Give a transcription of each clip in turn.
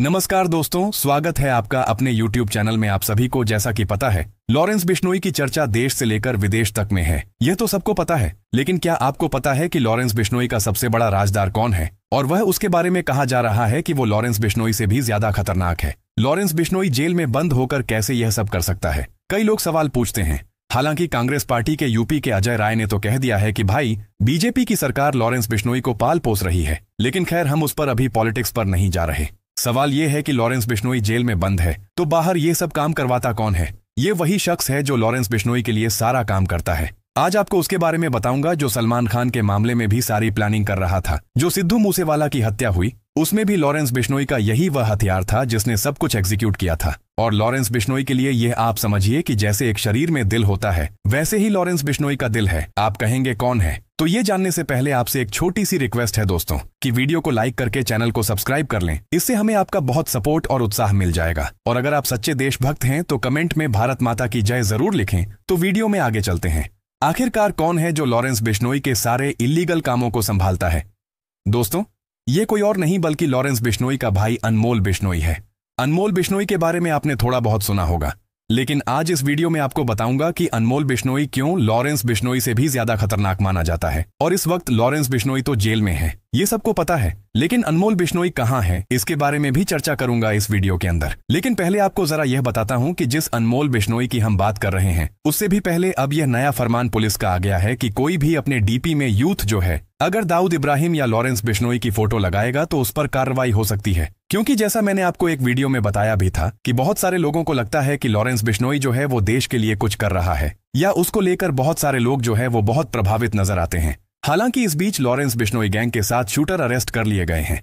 नमस्कार दोस्तों, स्वागत है आपका अपने YouTube चैनल में। आप सभी को जैसा कि पता है, लॉरेंस बिश्नोई की चर्चा देश से लेकर विदेश तक में है। यह तो सबको पता है, लेकिन क्या आपको पता है कि लॉरेंस बिश्नोई का सबसे बड़ा राजदार कौन है? और वह उसके बारे में कहा जा रहा है कि वो लॉरेंस बिश्नोई से भी ज्यादा खतरनाक है। लॉरेंस बिश्नोई जेल में बंद होकर कैसे यह सब कर सकता है? कई लोग सवाल पूछते हैं। हालांकि कांग्रेस पार्टी के यूपी के अजय राय ने तो कह दिया है कि भाई, बीजेपी की सरकार लॉरेंस बिश्नोई को पाल पोस रही है। लेकिन खैर, हम उस पर अभी पॉलिटिक्स पर नहीं जा रहे। सवाल यह है कि लॉरेंस बिश्नोई जेल में बंद है तो बाहर ये सब काम करवाता कौन है? ये वही शख्स है जो लॉरेंस बिश्नोई के लिए सारा काम करता है। आज आपको उसके बारे में बताऊंगा जो सलमान खान के मामले में भी सारी प्लानिंग कर रहा था। जो सिद्धू मूसेवाला की हत्या हुई, उसमें भी लॉरेंस बिश्नोई का यही वह हथियार था जिसने सब कुछ एग्जीक्यूट किया था। और लॉरेंस बिश्नोई के लिए यह आप समझिए कि जैसे एक शरीर में दिल होता है, वैसे ही लॉरेंस बिश्नोई का दिल है। आप कहेंगे कौन है? तो ये जानने से पहले आपसे एक छोटी सी रिक्वेस्ट है दोस्तों, कि वीडियो को लाइक करके चैनल को सब्सक्राइब कर लें। इससे हमें आपका बहुत सपोर्ट और उत्साह मिल जाएगा। और अगर आप सच्चे देशभक्त हैं तो कमेंट में भारत माता की जय जरूर लिखें। तो वीडियो में आगे चलते हैं। आखिरकार कौन है जो लॉरेंस बिश्नोई के सारे इल्लीगल कामों को संभालता है? दोस्तों, ये कोई और नहीं बल्कि लॉरेंस बिश्नोई का भाई अनमोल बिश्नोई है। अनमोल बिश्नोई के बारे में आपने थोड़ा बहुत सुना होगा, लेकिन आज इस वीडियो में आपको बताऊंगा कि अनमोल बिश्नोई क्यों लॉरेंस बिश्नोई से भी ज्यादा खतरनाक माना जाता है। और इस वक्त लॉरेंस बिश्नोई तो जेल में है, ये सबको पता है, लेकिन अनमोल बिश्नोई कहां है, इसके बारे में भी चर्चा करूंगा इस वीडियो के अंदर। लेकिन पहले आपको जरा यह बताता हूं कि जिस अनमोल बिश्नोई की हम बात कर रहे हैं, उससे भी पहले अब यह नया फरमान पुलिस का आ गया है कि कोई भी अपने डीपी में यूथ जो है, अगर दाऊद इब्राहिम या लॉरेंस बिश्नोई की फोटो लगाएगा तो उस पर कार्रवाई हो सकती है। क्योंकि जैसा मैंने आपको एक वीडियो में बताया भी था कि बहुत सारे लोगों को लगता है कि लॉरेंस बिश्नोई जो है वो देश के लिए कुछ कर रहा है, या उसको लेकर बहुत सारे लोग जो है वो बहुत प्रभावित नजर आते हैं। हालांकि इस बीच लॉरेंस बिश्नोई गैंग के साथ शूटर अरेस्ट कर लिए गए हैं।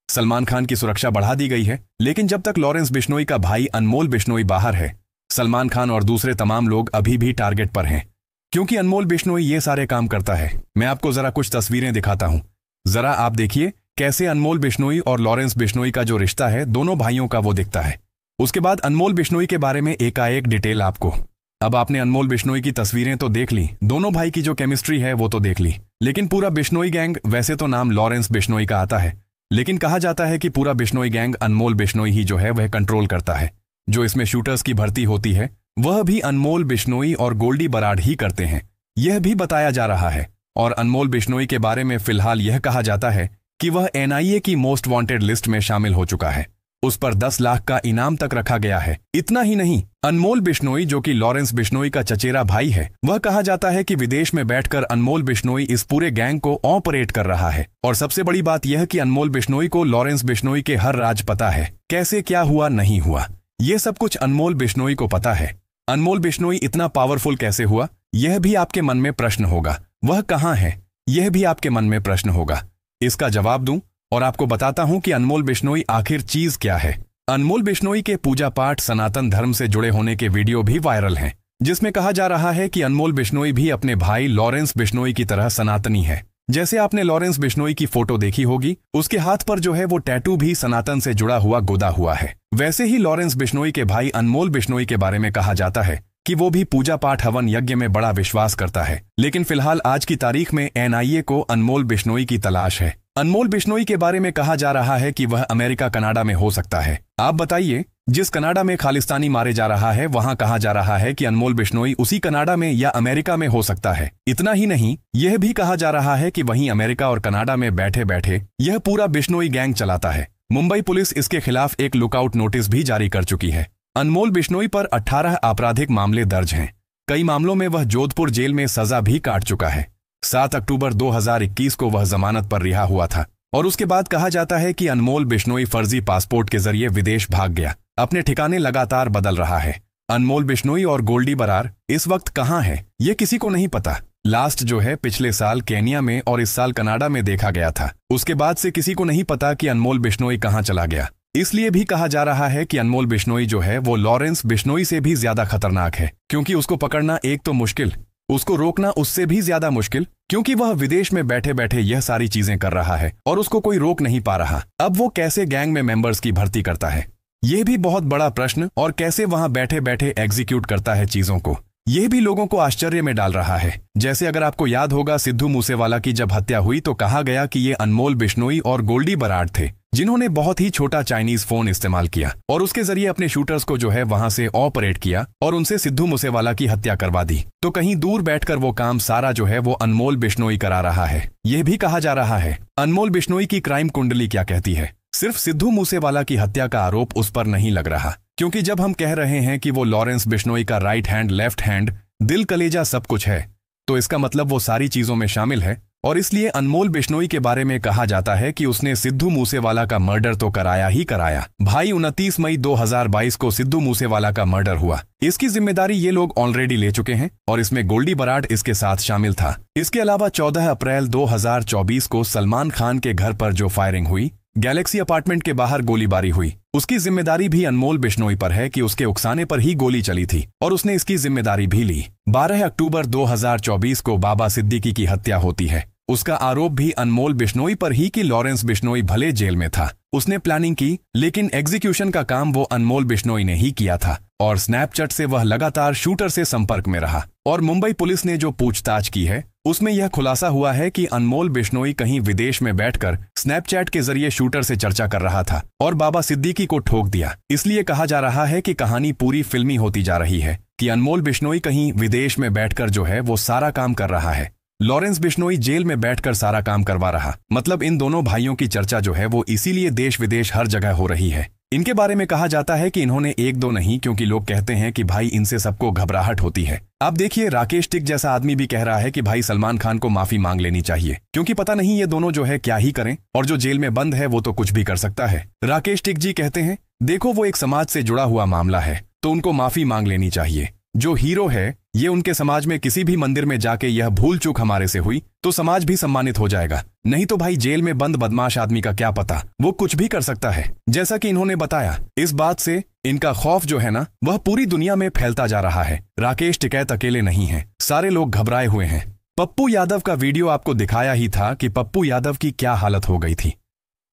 सलमान खान की सुरक्षा बढ़ा दी गई है, लेकिन जब तक लॉरेंस बिश्नोई का भाई अनमोल बिश्नोई बाहर है, सलमान खान और दूसरे तमाम लोग अभी भी टारगेट पर हैं। क्योंकि अनमोल बिश्नोई ये सारे काम करता है। मैं आपको जरा कुछ तस्वीरें दिखाता हूं, जरा आप देखिए कैसे अनमोल बिश्नोई और लॉरेंस बिश्नोई का जो रिश्ता है दोनों भाइयों का वो दिखता है। उसके बाद अनमोल बिश्नोई के बारे में एकाएक डिटेल आपको। अब आपने अनमोल बिश्नोई की तस्वीरें तो देख ली, दोनों भाई की जो केमिस्ट्री है वो तो देख ली, लेकिन पूरा बिश्नोई गैंग, वैसे तो नाम लॉरेंस बिश्नोई का आता है, लेकिन कहा जाता है कि पूरा बिश्नोई गैंग अनमोल बिश्नोई ही जो है वह कंट्रोल करता है। जो इसमें शूटर्स की भर्ती होती है वह भी अनमोल बिश्नोई और गोल्डी बराड़ ही करते हैं, यह भी बताया जा रहा है। और अनमोल बिश्नोई के बारे में फिलहाल यह कहा जाता है कि वह एनआईए की मोस्ट वांटेड लिस्ट में शामिल हो चुका है। उस पर 10 लाख का इनाम तक रखा गया है। इतना ही नहीं, अनमोल बिश्नोई जो कि लॉरेंस बिश्नोई का चचेरा भाई है, वह कहा जाता है कि विदेश में बैठकर अनमोल बिश्नोई इस पूरे गैंग को ऑपरेट कर रहा है। और सबसे बड़ी बात यह कि अनमोल बिश्नोई को लॉरेंस बिश्नोई के हर राज पता है, कैसे क्या हुआ नहीं हुआ, यह सब कुछ अनमोल बिश्नोई को पता है। अनमोल बिश्नोई इतना पावरफुल कैसे हुआ, यह भी आपके मन में प्रश्न होगा। वह कहां है, यह भी आपके मन में प्रश्न होगा। इसका जवाब दूं और आपको बताता हूं कि अनमोल बिश्नोई आखिर चीज क्या है। अनमोल बिश्नोई के पूजा पाठ सनातन धर्म से जुड़े होने के वीडियो भी वायरल हैं, जिसमें कहा जा रहा है कि अनमोल बिश्नोई भी अपने भाई लॉरेंस बिश्नोई की तरह सनातनी है। जैसे आपने लॉरेंस बिश्नोई की फोटो देखी होगी, उसके हाथ पर जो है वो टैटू भी सनातन से जुड़ा हुआ गोदा हुआ है। वैसे ही लॉरेंस बिश्नोई के भाई अनमोल बिश्नोई के बारे में कहा जाता है कि वो भी पूजा पाठ हवन यज्ञ में बड़ा विश्वास करता है। लेकिन फिलहाल आज की तारीख में एनआईए को अनमोल बिश्नोई की तलाश है। अनमोल बिश्नोई के बारे में कहा जा रहा है कि वह अमेरिका कनाडा में हो सकता है। आप बताइए, जिस कनाडा में खालिस्तानी मारे जा रहा है, वहां कहा जा रहा है कि अनमोल बिश्नोई उसी कनाडा में या अमेरिका में हो सकता है। इतना ही नहीं, यह भी कहा जा रहा है कि वहीं अमेरिका और कनाडा में बैठे बैठे यह पूरा बिश्नोई गैंग चलाता है। मुंबई पुलिस इसके खिलाफ एक लुकआउट नोटिस भी जारी कर चुकी है। अनमोल बिश्नोई पर 18 आपराधिक मामले दर्ज हैं। कई मामलों में वह जोधपुर जेल में सजा भी काट चुका है। 7 अक्टूबर 2021 को वह जमानत पर रिहा हुआ था। और उसके बाद कहा जाता है कि अनमोल बिश्नोई फर्जी पासपोर्ट के जरिए विदेश भाग गया। अपने ठिकाने लगातार बदल रहा है। अनमोल बिश्नोई और गोल्डी बराड़ इस वक्त कहां है, ये किसी को नहीं पता। लास्ट जो है पिछले साल केन्या में और इस साल कनाडा में देखा गया था। उसके बाद से किसी को नहीं पता कि अनमोल बिश्नोई कहां चला गया। इसलिए भी कहा जा रहा है कि अनमोल बिश्नोई जो है वो लॉरेंस बिश्नोई से भी ज्यादा खतरनाक है। क्योंकि उसको पकड़ना एक तो मुश्किल, उसको रोकना उससे भी ज्यादा मुश्किल, क्योंकि वह विदेश में बैठे बैठे यह सारी चीजें कर रहा है और उसको कोई रोक नहीं पा रहा। अब वो कैसे गैंग में मेंबर्स की भर्ती करता है, यह भी बहुत बड़ा प्रश्न, और कैसे वहां बैठे बैठे एग्जीक्यूट करता है चीजों को, यह भी लोगों को आश्चर्य में डाल रहा है। जैसे अगर आपको याद होगा, सिद्धू मूसेवाला की जब हत्या हुई तो कहा गया कि ये अनमोल बिश्नोई और गोल्डी बराड़ थे। जिन्होंने बहुत ही छोटा चाइनीज फोन इस्तेमाल किया और उसके जरिए अपने शूटर्स को जो है वहां से ऑपरेट किया और उनसे सिद्धू मूसेवाला की हत्या करवा दी। तो कहीं दूर बैठकर वो काम सारा जो है वो अनमोल बिश्नोई करा रहा है। यह भी कहा जा रहा है अनमोल बिश्नोई की क्राइम कुंडली क्या कहती है। सिर्फ सिद्धू मूसेवाला की हत्या का आरोप उस पर नहीं लग रहा, क्योंकि जब हम कह रहे हैं कि वो लॉरेंस बिश्नोई का राइट हैंड, लेफ्ट हैंड, दिल, कलेजा सब कुछ है, तो इसका मतलब वो सारी चीजों में शामिल है। और इसलिए अनमोल बिश्नोई के बारे में कहा जाता है कि उसने सिद्धू मूसेवाला का मर्डर तो कराया ही कराया। भाई 29 मई 2022 को सिद्धू मूसेवाला का मर्डर हुआ। इसकी जिम्मेदारी ये लोग ऑलरेडी ले चुके हैं और इसमें गोल्डी बराड इसके साथ शामिल था। इसके अलावा 14 अप्रैल 2024 को सलमान खान के घर पर जो फायरिंग हुई, गैलेक्सी अपार्टमेंट के बाहर गोलीबारी हुई, उसकी जिम्मेदारी भी अनमोल बिश्नोई पर है कि उसके उकसाने पर ही गोली चली थी और उसने इसकी जिम्मेदारी भी ली। 12 अक्टूबर 2024 को बाबा सिद्दीकी की हत्या होती है। उसका आरोप भी अनमोल बिश्नोई पर ही कि लॉरेंस बिश्नोई भले जेल में था, उसने प्लानिंग की, लेकिन एग्जीक्यूशन का काम वो अनमोल बिश्नोई ने ही किया था और स्नैपचैट से वह लगातार शूटर से संपर्क में रहा। और मुंबई पुलिस ने जो पूछताछ की है उसमें यह खुलासा हुआ है कि अनमोल बिश्नोई कहीं विदेश में बैठकर स्नैपचैट के जरिए शूटर से चर्चा कर रहा था और बाबा सिद्दीकी को ठोक दिया। इसलिए कहा जा रहा है कि कहानी पूरी फिल्मी होती जा रही है कि अनमोल बिश्नोई कहीं विदेश में बैठकर जो है वो सारा काम कर रहा है, लॉरेंस बिश्नोई जेल में बैठकर सारा काम करवा रहा। मतलब इन दोनों भाइयों की चर्चा जो है वो इसीलिए देश विदेश हर जगह हो रही है। इनके बारे में कहा जाता है कि इन्होंने एक दो नहीं, क्योंकि लोग कहते हैं कि भाई इनसे सबको घबराहट होती है। आप देखिए राकेश टिक जैसा आदमी भी कह रहा है कि भाई सलमान खान को माफी मांग लेनी चाहिए, क्योंकि पता नहीं ये दोनों जो है क्या ही करें, और जो जेल में बंद है वो तो कुछ भी कर सकता है। राकेश टिक जी कहते हैं देखो वो एक समाज से जुड़ा हुआ मामला है तो उनको माफी मांग लेनी चाहिए। जो हीरो है ये उनके समाज में किसी भी मंदिर में जाके यह भूल चूक हमारे से हुई तो समाज भी सम्मानित हो जाएगा, नहीं तो भाई जेल में बंद बदमाश आदमी का क्या पता, वो कुछ भी कर सकता है। जैसा कि इन्होंने बताया, इस बात से इनका खौफ जो है ना वह पूरी दुनिया में फैलता जा रहा है। राकेश टिकैत अकेले नहीं है, सारे लोग घबराए हुए हैं। पप्पू यादव का वीडियो आपको दिखाया ही था कि पप्पू यादव की क्या हालत हो गई थी।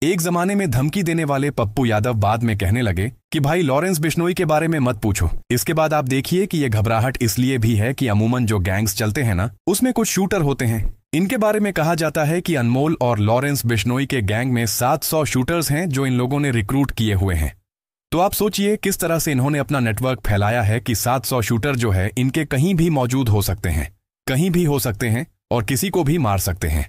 एक जमाने में धमकी देने वाले पप्पू यादव बाद में कहने लगे कि भाई लॉरेंस बिश्नोई के बारे में मत पूछो। इसके बाद आप देखिए कि यह घबराहट इसलिए भी है कि अमूमन जो गैंग्स चलते हैं ना उसमें कुछ शूटर होते हैं। इनके बारे में कहा जाता है कि अनमोल और लॉरेंस बिश्नोई के गैंग में 700 शूटर्स हैं जो इन लोगों ने रिक्रूट किए हुए हैं। तो आप सोचिए किस तरह से इन्होंने अपना नेटवर्क फैलाया है कि 700 शूटर जो है इनके कहीं भी मौजूद हो सकते हैं, कहीं भी हो सकते हैं और किसी को भी मार सकते हैं।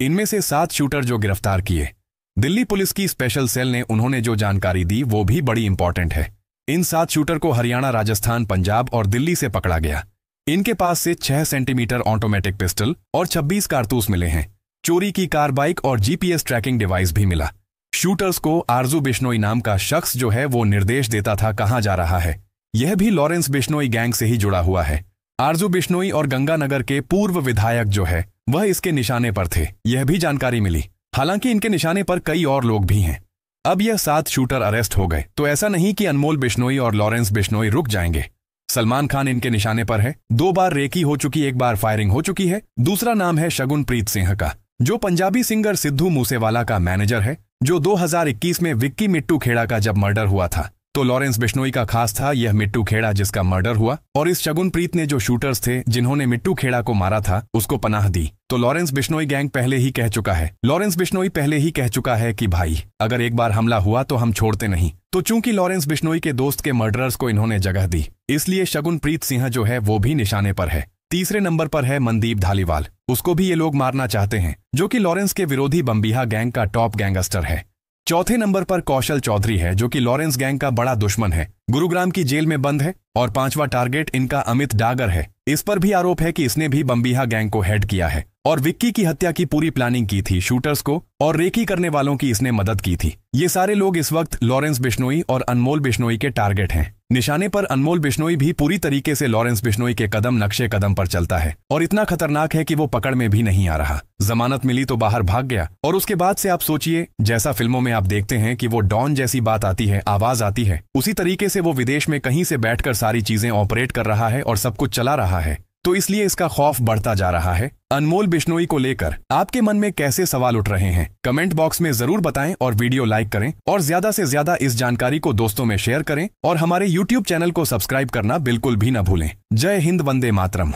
इनमें से 7 शूटर जो गिरफ्तार किए, दिल्ली पुलिस की स्पेशल सेल ने उन्होंने जो जानकारी दी वो भी बड़ी इंपॉर्टेंट है। इन 7 शूटर को हरियाणा, राजस्थान, पंजाब और दिल्ली से पकड़ा गया। इनके पास से 6 सेंटीमीटर ऑटोमेटिक पिस्टल और 26 कारतूस मिले हैं। चोरी की कार, बाइक और जीपीएस ट्रैकिंग डिवाइस भी मिला। शूटर्स को आरजू बिश्नोई नाम का शख्स जो है वो निर्देश देता था कहाँ जा रहा है। यह भी लॉरेंस बिश्नोई गैंग से ही जुड़ा हुआ है। आरजू बिश्नोई और गंगानगर के पूर्व विधायक जो है वह इसके निशाने पर थे, यह भी जानकारी मिली। हालांकि इनके निशाने पर कई और लोग भी हैं। अब यह 7 शूटर अरेस्ट हो गए तो ऐसा नहीं कि अनमोल बिश्नोई और लॉरेंस बिश्नोई रुक जाएंगे। सलमान खान इनके निशाने पर है। 2 बार रेकी हो चुकी, 1 बार फायरिंग हो चुकी है। दूसरा नाम है शगुनप्रीत सिंह का, जो पंजाबी सिंगर सिद्धू मूसेवाला का मैनेजर है, जो 2021 में विक्की मिट्टू खेड़ा का जब मर्डर हुआ था तो लॉरेंस बिश्नोई का खास था यह मिट्टू खेड़ा जिसका मर्डर हुआ, और इस शगुनप्रीत ने जो शूटर्स थे जिन्होंने मिट्टू खेड़ा को मारा था उसको पनाह दी। तो लॉरेंस बिश्नोई गैंग पहले ही कह चुका है कि भाई अगर एक बार हमला हुआ तो हम छोड़ते नहीं। तो चूंकि लॉरेंस बिश्नोई के दोस्त के मर्डरर्स को इन्होंने जगह दी, इसलिए शगुनप्रीत सिंह जो है वो भी निशाने पर है। तीसरे नंबर पर है मनदीप धालीवाल, उसको भी ये लोग मारना चाहते हैं, जो कि लॉरेंस के विरोधी बम्बिहा गैंग का टॉप गैंगस्टर है। चौथे नंबर पर कौशल चौधरी है, जो कि लॉरेंस गैंग का बड़ा दुश्मन है, गुरुग्राम की जेल में बंद है। और 5वां टारगेट इनका अमित डागर है। इस पर भी आरोप है कि इसने भी बम्बिहा गैंग को हेड किया है और विक्की की हत्या की पूरी प्लानिंग की थी, शूटर्स को और रेकी करने वालों की इसने मदद की थी। ये सारे लोग इस वक्त लॉरेंस बिश्नोई और अनमोल बिश्नोई के टारगेट हैं। निशाने पर अनमोल बिश्नोई भी पूरी तरीके से लॉरेंस बिश्नोई के कदम नक्शे कदम पर चलता है और इतना खतरनाक है कि वो पकड़ में भी नहीं आ रहा। जमानत मिली तो बाहर भाग गया, और उसके बाद से आप सोचिए, जैसा फिल्मों में आप देखते हैं कि वो डॉन जैसी बात आती है, आवाज आती है, उसी तरीके से वो विदेश में कहीं से बैठकर सारी चीजें ऑपरेट कर रहा है और सब कुछ चला रहा है। तो इसलिए इसका खौफ बढ़ता जा रहा है। अनमोल बिश्नोई को लेकर आपके मन में कैसे सवाल उठ रहे हैं, कमेंट बॉक्स में जरूर बताएं और वीडियो लाइक करें और ज्यादा से ज्यादा इस जानकारी को दोस्तों में शेयर करें और हमारे YouTube चैनल को सब्सक्राइब करना बिल्कुल भी न भूलें। जय हिंद, वंदे मातरम।